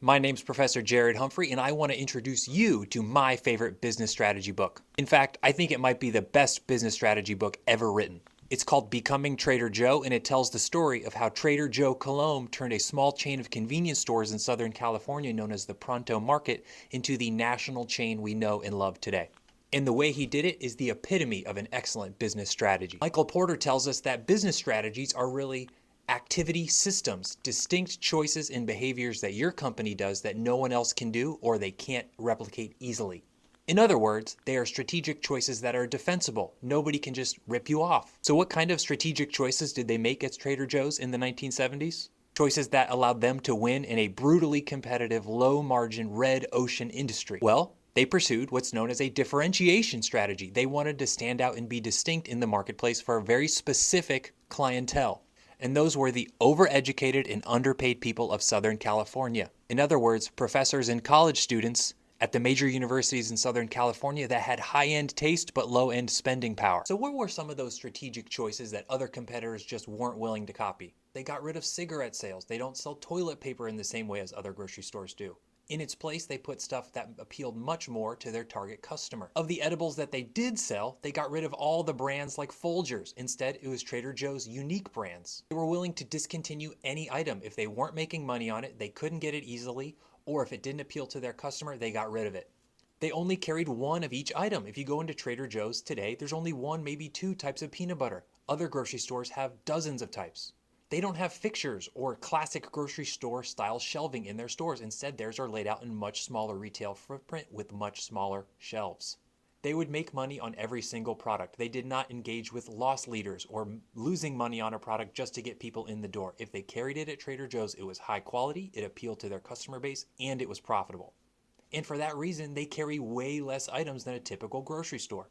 My name's Professor Jared Humphrey, and I want to introduce you to my favorite business strategy book. In fact, I think it might be the best business strategy book ever written. It's called Becoming Trader Joe, and it tells the story of how Trader Joe Colomb turned a small chain of convenience stores in Southern California known as the Pronto Market into the national chain we know and love today. And the way he did it is the epitome of an excellent business strategy. Michael Porter tells us that business strategies are really activity systems, distinct choices and behaviors that your company does that no one else can do or they can't replicate easily. In other words, they are strategic choices that are defensible. Nobody can just rip you off. So what kind of strategic choices did they make at Trader Joe's in the 1970s? Choices that allowed them to win in a brutally competitive, low-margin red ocean industry. Well, they pursued what's known as a differentiation strategy. They wanted to stand out and be distinct in the marketplace for a very specific clientele. And those were the overeducated and underpaid people of Southern California. In other words, professors and college students at the major universities in Southern California that had high-end taste but low-end spending power. So what were some of those strategic choices that other competitors just weren't willing to copy? They got rid of cigarette sales. They don't sell toilet paper in the same way as other grocery stores do. In its place, they put stuff that appealed much more to their target customer. Of the edibles that they did sell, they got rid of all the brands like Folgers. Instead, it was Trader Joe's unique brands. They were willing to discontinue any item. If they weren't making money on it, they couldn't get it easily, or if it didn't appeal to their customer, they got rid of it. They only carried one of each item. If you go into Trader Joe's today, there's only one, maybe two types of peanut butter. Other grocery stores have dozens of types. They don't have fixtures or classic grocery store style shelving in their stores. Instead, theirs are laid out in much smaller retail footprint with much smaller shelves. They would make money on every single product. They did not engage with loss leaders or losing money on a product just to get people in the door. If they carried it at Trader Joe's, it was high quality, it appealed to their customer base, and it was profitable. And for that reason, they carry way less items than a typical grocery store.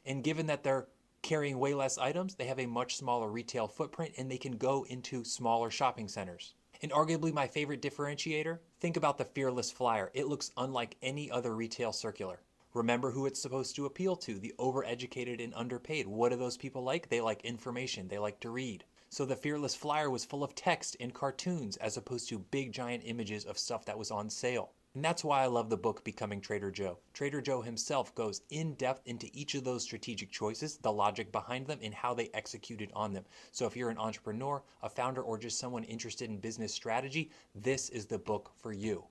And given that they're carrying way less items, they have a much smaller retail footprint and they can go into smaller shopping centers. And arguably my favorite differentiator, think about the Fearless Flyer. It looks unlike any other retail circular. Remember who it's supposed to appeal to, the overeducated and underpaid. What do those people like? They like information, they like to read. So the Fearless Flyer was full of text and cartoons as opposed to big giant images of stuff that was on sale. And that's why I love the book Becoming Trader Joe. Trader Joe himself goes in depth into each of those strategic choices, the logic behind them, and how they executed on them. So if you're an entrepreneur, a founder, or just someone interested in business strategy, this is the book for you.